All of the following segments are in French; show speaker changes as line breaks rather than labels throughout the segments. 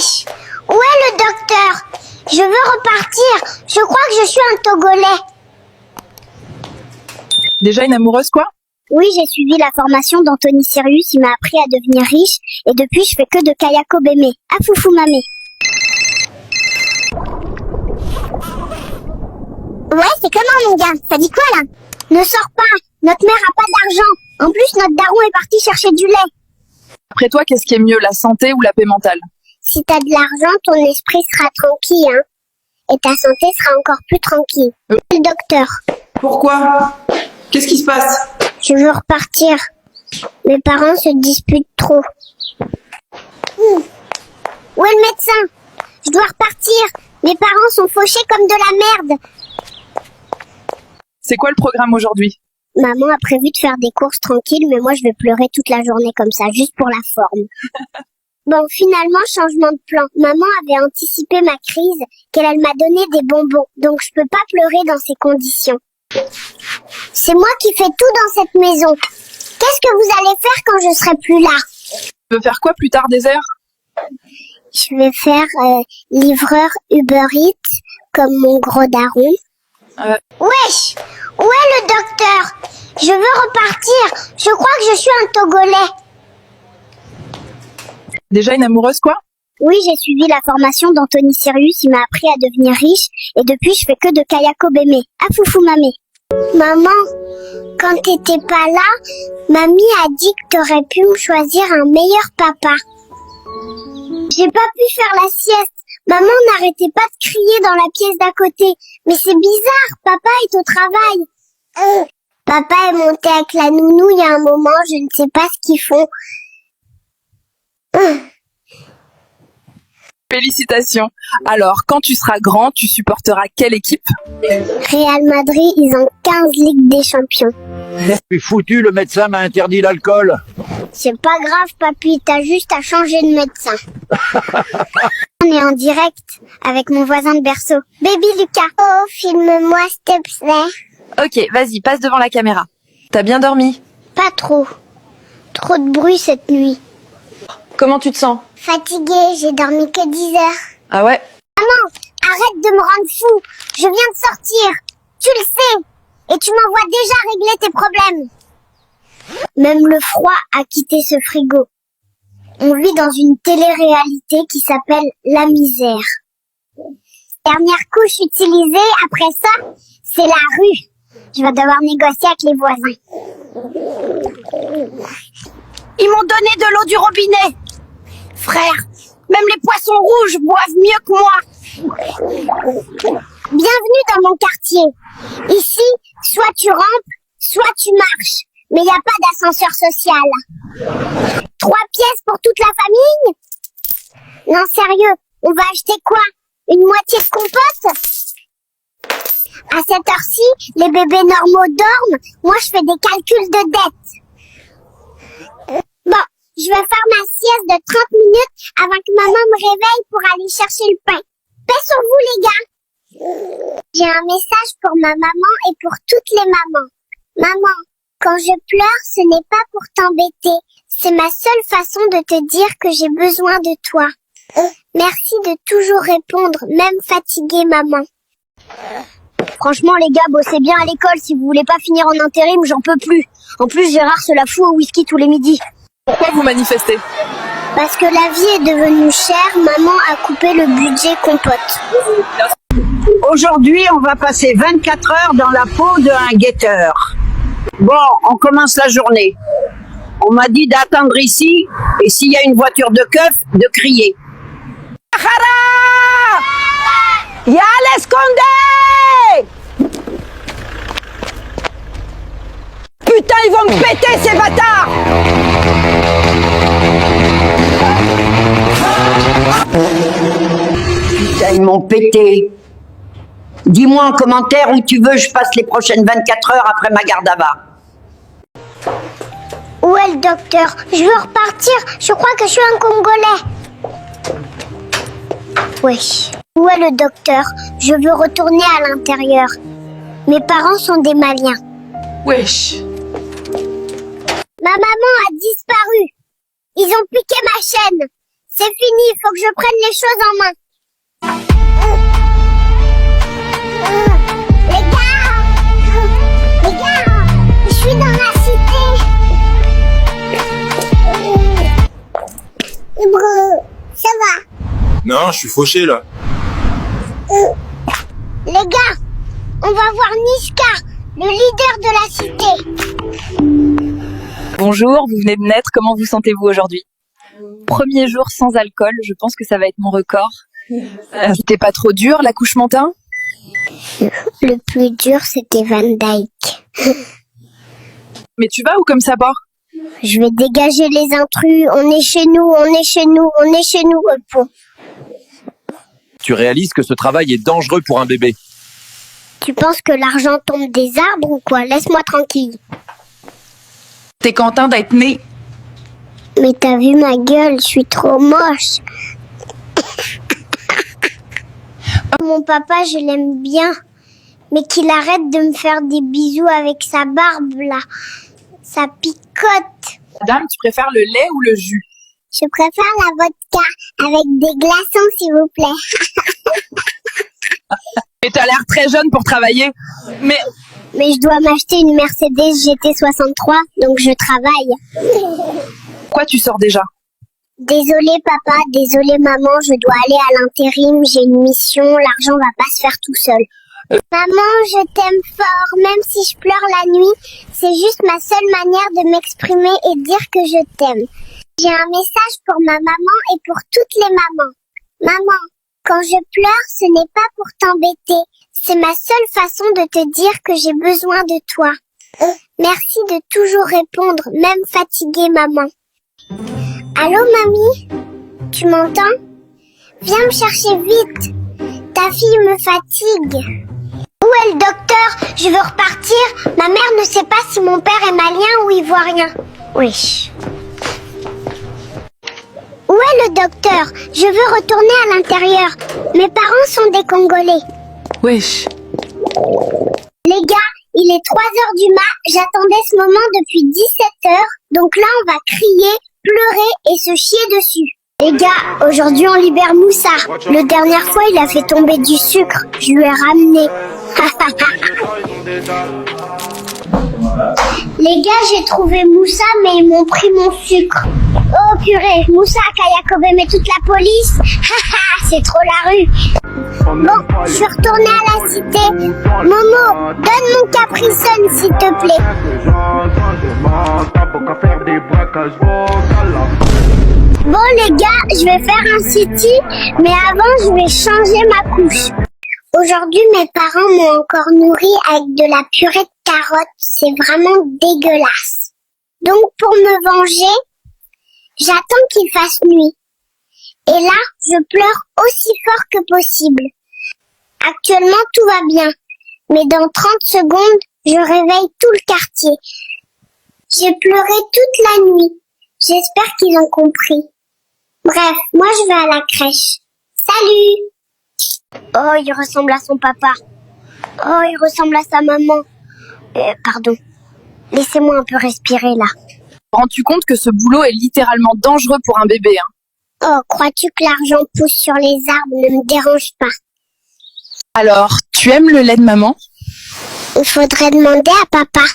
Wesh! Où est le docteur? Je veux repartir. Je crois que je suis un Togolais.
Déjà une amoureuse, quoi?
Oui, j'ai suivi la formation d'Anthony Sirius. Il m'a appris à devenir riche. Et depuis, je fais que de Kayako Beme. À Foufou Mamé. Ouais, c'est comment, mon gars? Ça dit quoi, là? Ne sors pas. Notre mère a pas d'argent. En plus, notre daron est parti chercher du lait.
Après toi, qu'est-ce qui est mieux, la santé ou la paix mentale?
Si t'as de l'argent, ton esprit sera tranquille, hein. Et ta santé sera encore plus tranquille. Le docteur.
Pourquoi? Qu'est-ce qui se passe?
Je veux repartir. Mes parents se disputent trop. Où est le médecin? Je dois repartir. Mes parents sont fauchés comme de la merde.
C'est quoi le programme aujourd'hui?
Maman a prévu de faire des courses tranquilles, mais moi je vais pleurer toute la journée comme ça, juste pour la forme. Bon, finalement, changement de plan. Maman avait anticipé ma crise, qu'elle m'a donné des bonbons, donc je peux pas pleurer dans ces conditions. C'est moi qui fais tout dans cette maison. Qu'est-ce que vous allez faire quand je serai plus là?
Tu veux faire quoi plus tard, Désert?
Je vais faire livreur Uber Eats, comme mon gros daron. Wesh! Où est le docteur? Je veux repartir. Je crois que je suis un Togolais.
Déjà une amoureuse, quoi?
Oui, j'ai suivi la formation d'Anthony Sirius. Il m'a appris à devenir riche. Et depuis, je fais que de Kayako Beme. À Foufou Mamé. Maman, quand t'étais pas là, mamie a dit que t'aurais pu me choisir un meilleur papa. J'ai pas pu faire la sieste. Maman n'arrêtait pas de crier dans la pièce d'à côté. Mais c'est bizarre, papa est au travail. Papa est monté avec la nounou il y a un moment, je ne sais pas ce qu'ils font.
Félicitations. Alors, quand tu seras grand, tu supporteras quelle équipe?
Real Madrid, ils ont 15 Ligues des Champions.
Je suis foutu, le médecin m'a interdit l'alcool.
C'est pas grave, papy, t'as juste à changer de médecin. On est en direct avec mon voisin de berceau, Baby Lucas. Oh, filme-moi, s'il te plaît.
Ok, vas-y, passe devant la caméra. T'as bien dormi?
Pas trop. Trop de bruit cette nuit.
Comment tu te sens?
Fatiguée, j'ai dormi que 10 heures.
Ah ouais?
Maman, arrête de me rendre fou. Je viens de sortir. Tu le sais. Et tu m'envoies déjà régler tes problèmes. Même le froid a quitté ce frigo. On vit dans une télé-réalité qui s'appelle La Misère. Dernière couche utilisée, après ça, c'est la rue. Je vais devoir négocier avec les voisins.
Ils m'ont donné de l'eau du robinet. Frère, même les poissons rouges boivent mieux que moi.
Bienvenue dans mon quartier. Ici, soit tu rampes, soit tu marches. Mais il n'y a pas d'ascenseur social. 3 pièces pour toute la famille? Non, sérieux, on va acheter quoi? Une moitié de compote? À cette heure-ci, les bébés normaux dorment. Moi, je fais des calculs de dette. Bon, je vais faire ma sieste de 30 minutes avant que maman me réveille pour aller chercher le pain. Paix sur vous, les gars. J'ai un message pour ma maman et pour toutes les mamans. Maman, quand je pleure, ce n'est pas pour t'embêter. C'est ma seule façon de te dire que j'ai besoin de toi. Merci de toujours répondre, même fatiguée, maman.
Franchement, les gars, bossez bien à l'école. Si vous voulez pas finir en intérim, j'en peux plus. En plus, Gérard se la fout au whisky tous les midis.
Pourquoi vous manifestez?
Parce que la vie est devenue chère, maman a coupé le budget compote.
Aujourd'hui, on va passer 24 heures dans la peau d'un guetteur. Bon, on commence la journée. On m'a dit d'attendre ici, et s'il y a une voiture de keuf, de crier. Jara! Ya l'esconde! Putain, ils vont me péter, ces bâtards! Putain, ils m'ont pété. Dis-moi en commentaire où tu veux je passe les prochaines 24 heures après ma garde à vue.
Où est le docteur? Je veux repartir. Je crois que je suis un Congolais. Oui. Où est le docteur? Je veux retourner à l'intérieur. Mes parents sont des Maliens.
Wesh.
Ma maman a disparu. Ils ont piqué ma chaîne. c'est fini, il faut que je prenne les choses en main. Les gars, je suis dans la cité. Ça va?
Non, je suis fauché là.
Les gars, on va voir Niska, le leader de la cité.
Bonjour, vous venez de naître, comment vous sentez-vous aujourd'hui? Premier jour sans alcool, je pense que ça va être mon record. C'était pas trop dur l'accouchement teint?
Le plus dur, c'était Van Dyke.
Mais tu vas ou comme ça part?
Je vais dégager les intrus, on est chez nous, repos.
Tu réalises que ce travail est dangereux pour un bébé.
Tu penses que l'argent tombe des arbres ou quoi? Laisse-moi tranquille.
T'es content d'être né?
Mais t'as vu ma gueule, je suis trop moche. Mon papa, je l'aime bien. Mais qu'il arrête de me faire des bisous avec sa barbe, là. Ça picote.
Madame, tu préfères le lait ou le jus?
Je préfère la vodka avec des glaçons, s'il vous plaît.
Mais t'as l'air très jeune pour travailler. Mais
Mais je dois m'acheter une Mercedes GT63, donc je travaille.
pourquoi tu sors déjà?
Désolé papa, désolé maman, je dois aller à l'intérim, j'ai une mission, l'argent va pas se faire tout seul. Maman, je t'aime fort, même si je pleure la nuit, c'est juste ma seule manière de m'exprimer et dire que je t'aime. J'ai un message pour ma maman et pour toutes les mamans. Maman, quand je pleure, ce n'est pas pour t'embêter, c'est ma seule façon de te dire que j'ai besoin de toi. Merci de toujours répondre, même fatiguée maman. Allô mamie? Tu m'entends? Viens me chercher vite. Ta fille me fatigue. Où est le docteur? Je veux repartir. Ma mère ne sait pas si mon père est malien ou ivoirien. Wesh. Où est le docteur? Je veux retourner à l'intérieur. Mes parents sont des Congolais.
Wesh.
Les gars, il est 3h du mat. J'attendais ce moment depuis 17h. Donc là, on va crier, pleurer et se chier dessus. Les gars, aujourd'hui on libère Moussa. La dernière fois, il a fait tomber du sucre. Je lui ai ramené. Les gars, j'ai trouvé Moussa, mais ils m'ont pris mon sucre. Oh purée, Moussa, Kayakobe, mais toute la police. C'est trop la rue. Bon, je suis retournée à la cité. Momo, donne mon Capri Sun, s'il te plaît. Bon les gars, je vais faire un city, mais avant je vais changer ma couche. Aujourd'hui mes parents m'ont encore nourri avec de la purée de carottes, c'est vraiment dégueulasse. Donc pour me venger, j'attends qu'il fasse nuit. Et là, je pleure aussi fort que possible. Actuellement tout va bien, mais dans 30 secondes, je réveille tout le quartier. J'ai pleuré toute la nuit. J'espère qu'ils ont compris. Bref, moi je vais à la crèche. Salut! Oh, il ressemble à son papa. Oh, il ressemble à sa maman. Pardon. Laissez-moi un peu respirer là.
Rends-tu compte que ce boulot est littéralement dangereux pour un bébé, hein?
Oh, crois-tu que l'argent pousse sur les arbres ne me dérange pas?
Alors, tu aimes le lait de maman?
Il faudrait demander à papa.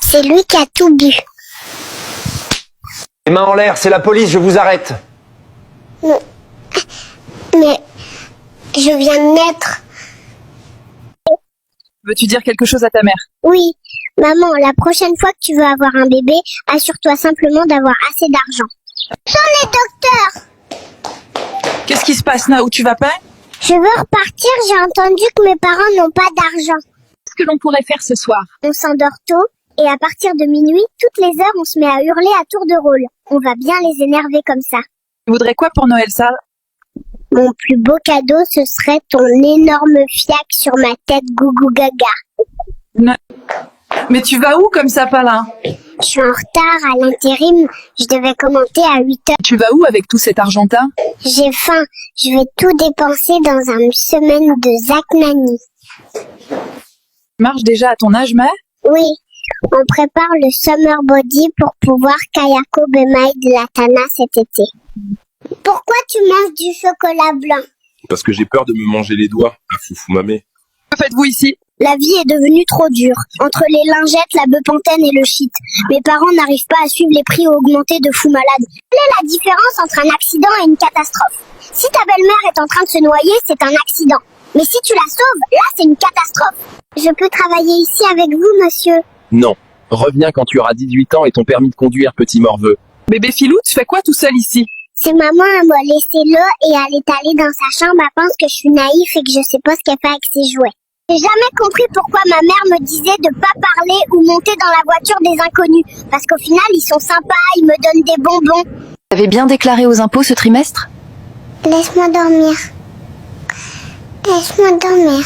C'est lui qui a tout bu.
Les mains en l'air, c'est la police, je vous arrête.
Mais je viens de naître.
Veux-tu dire quelque chose à ta mère?
Oui, maman, la prochaine fois que tu veux avoir un bébé, assure-toi simplement d'avoir assez d'argent. Sans les docteurs!
Qu'est-ce qui se passe, Nao? Tu vas pas?
Je veux repartir, j'ai entendu que mes parents n'ont pas d'argent.
Qu'est-ce que l'on pourrait faire ce soir?
On s'endort tôt, et à partir de minuit, toutes les heures, on se met à hurler à tour de rôle. On va bien les énerver comme ça.
Tu voudrais quoi pour Noël, ça?
Mon plus beau cadeau, ce serait ton énorme fiac sur ma tête, gougou gaga.
Mais tu vas où comme ça, pas là?
Je suis en retard à l'intérim, je devais commenter à 8h.
Tu vas où avec tout cet argent-là?
J'ai faim, je vais tout dépenser dans une semaine de Zach Nani.
Tu marches déjà à ton âge, mais?
Oui, on prépare le Summer Body pour pouvoir Kayako Bemaid Latana cet été. Pourquoi tu manges du chocolat blanc?
Parce que j'ai peur de me manger les doigts à Foufou Mamé.
Que faites-vous ici?
La vie est devenue trop dure. Entre les lingettes, la bepantène et le shit. Mes parents n'arrivent pas à suivre les prix augmentés de fous malades.
Quelle est la différence entre un accident et une catastrophe? Si ta belle-mère est en train de se noyer, c'est un accident. Mais si tu la sauves, là c'est une catastrophe. Je peux travailler ici avec vous, monsieur?
Non. Reviens quand tu auras 18 ans et ton permis de conduire, petit morveux.
Bébé Filou, tu fais quoi tout seul ici?
C'est maman, elle m'a laissé là et elle est allée dans sa chambre, elle pense que je suis naïf et que je sais pas ce qu'elle fait avec ses jouets. J'ai jamais compris pourquoi ma mère me disait de pas parler ou monter dans la voiture des inconnus. Parce qu'au final, ils sont sympas, ils me donnent des bonbons.
Vous avez bien déclaré aux impôts ce trimestre?
Laisse-moi dormir. Laisse-moi dormir.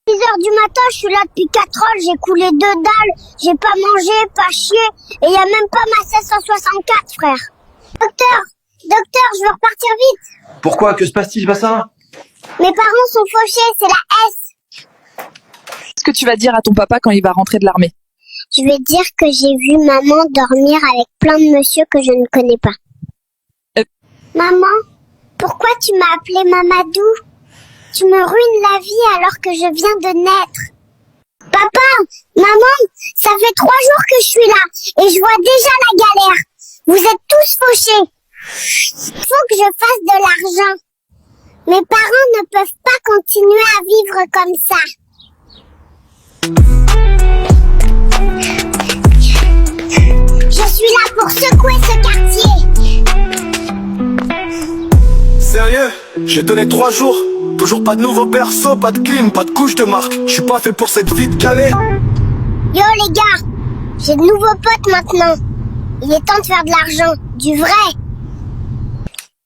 6 heures du matin, je suis là depuis 4 heures, j'ai coulé 2 dalles, j'ai pas mangé, pas chié, et y a même pas ma 1664, frère. Docteur, je veux repartir vite.
Pourquoi? Que se passe-t-il, Bassin?
Mes parents sont fauchés, c'est la S.
Qu'est-ce que tu vas dire à ton papa quand il va rentrer de l'armée?
Je vais dire que j'ai vu maman dormir avec plein de monsieur que je ne connais pas. Maman, pourquoi tu m'as appelé Mamadou? Tu me ruines la vie alors que je viens de naître. Papa, maman, ça fait 3 jours que je suis là et je vois déjà la galère. Vous êtes tous fauchés. Faut que je fasse de l'argent. Mes parents ne peuvent pas continuer à vivre comme ça. Je suis là pour secouer ce quartier.
Sérieux? J'ai donné 3 jours. Toujours pas de nouveau berceau, pas de clim, pas de couche de marque. Je suis pas fait pour cette vie de galère.
Yo les gars, j'ai de nouveaux potes maintenant. Il est temps de faire de l'argent, du vrai.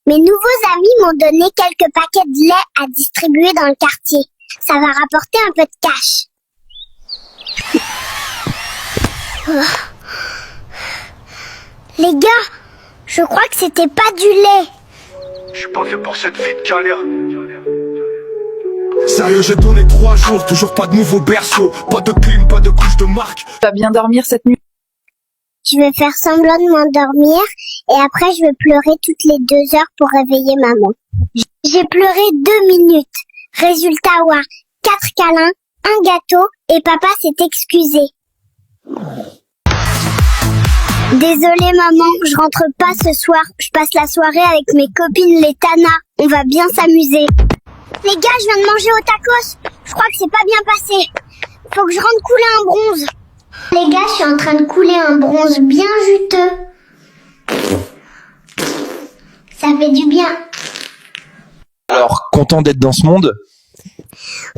Mes nouveaux amis m'ont donné quelques paquets de lait à distribuer dans le quartier. Ça va rapporter un peu de cash. Les gars, je crois que c'était pas du lait.
Je suis pas fait pour cette vie de galère. Sérieux, j'ai donné 3 jours, toujours pas de nouveau berceau, pas de clim, pas de couche de marque.
Tu vas bien dormir cette nuit?
Je vais faire semblant de m'endormir et après je vais pleurer toutes les 2 heures pour réveiller maman. J'ai pleuré 2 minutes. Résultat, ouais, 4 câlins, un gâteau et papa s'est excusé. Désolée maman, je rentre pas ce soir. Je passe la soirée avec mes copines les Tana. On va bien s'amuser. Les gars, je viens de manger au tacos. Je crois que c'est pas bien passé. Faut que je rentre couler un bronze. Les gars, je suis en train de couler un bronze bien juteux. Ça fait du bien.
Alors, content d'être dans ce monde?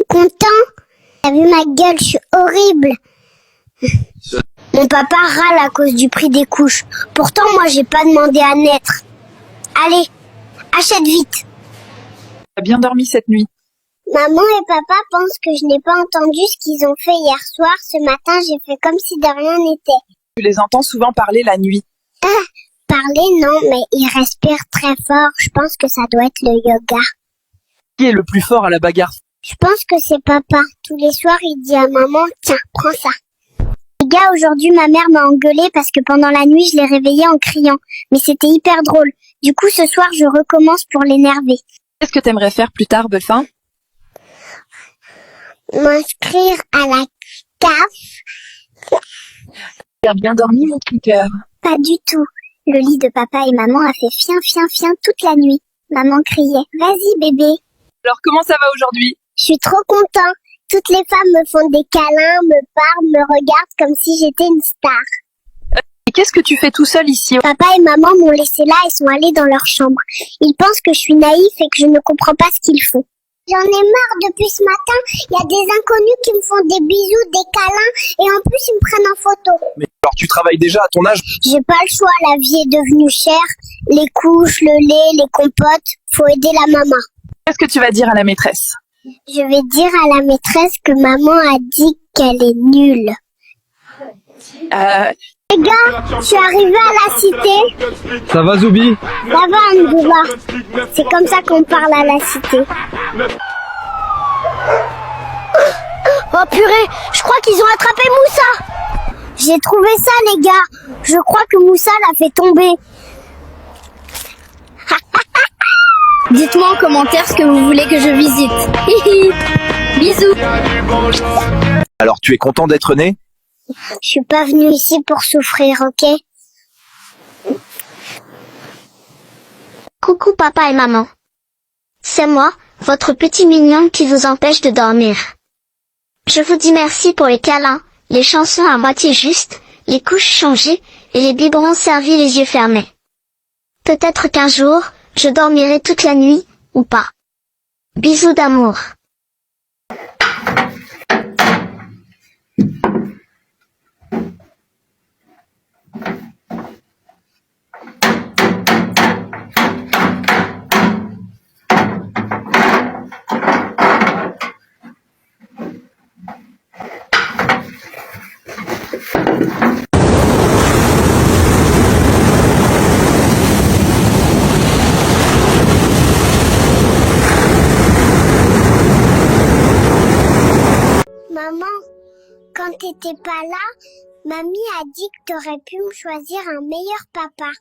Content? T'as vu ma gueule, je suis horrible. Mon papa râle à cause du prix des couches. Pourtant, moi, j'ai pas demandé à naître. Allez, achète vite.
Tu as bien dormi cette nuit?
Maman et papa pensent que je n'ai pas entendu ce qu'ils ont fait hier soir. Ce matin, j'ai fait comme si de rien n'était.
Tu les entends souvent parler la nuit?
Parler, non, mais ils respirent très fort. Je pense que ça doit être le yoga.
Qui est le plus fort à la bagarre?
Je pense que c'est papa. Tous les soirs, il dit à maman, tiens, prends ça. Les gars, aujourd'hui, ma mère m'a engueulée parce que pendant la nuit, je l'ai réveillée en criant. Mais c'était hyper drôle. Du coup, ce soir, je recommence pour l'énerver.
Qu'est-ce que t'aimerais faire plus tard, Belfin?
M'inscrire à la CAF.
Tu as bien dormi, mon petit cœur?
Pas du tout. Le lit de papa et maman a fait fien, fien, fien toute la nuit. Maman criait, vas-y bébé.
Alors, comment ça va aujourd'hui?
Je suis trop content. Toutes les femmes me font des câlins, me parlent, me regardent comme si j'étais une star.
Et qu'est-ce que tu fais tout seul ici?
Papa et maman m'ont laissé là et sont allés dans leur chambre. Ils pensent que je suis naïf et que je ne comprends pas ce qu'ils font. J'en ai marre depuis ce matin. Il y a des inconnus qui me font des bisous, des câlins et en plus ils me prennent en photo.
Mais alors tu travailles déjà à ton âge?
J'ai pas le choix, la vie est devenue chère. Les couches, le lait, les compotes, faut aider la maman.
Qu'est-ce que tu vas dire à la maîtresse?
Je vais dire à la maîtresse que maman a dit qu'elle est nulle. Les gars, je suis arrivée à la cité.
Ça va, Zoubi?
Ça va, Ndouba. C'est comme ça qu'on parle à la cité. Oh purée, je crois qu'ils ont attrapé Moussa. J'ai trouvé ça, les gars. Je crois que Moussa l'a fait tomber.
Dites-moi en commentaire ce que vous voulez que je visite. Hihi. Bisous.
Alors, tu es content d'être né?
Je suis pas venue ici pour souffrir, ok?
Coucou papa et maman. C'est moi, votre petit mignon qui vous empêche de dormir. Je vous dis merci pour les câlins, les chansons à moitié justes, les couches changées et les biberons servis les yeux fermés. Peut-être qu'un jour, je dormirai toute la nuit, ou pas. Bisous d'amour.
Maman, quand t'étais pas là, mamie a dit que t'aurais pu me choisir un meilleur papa.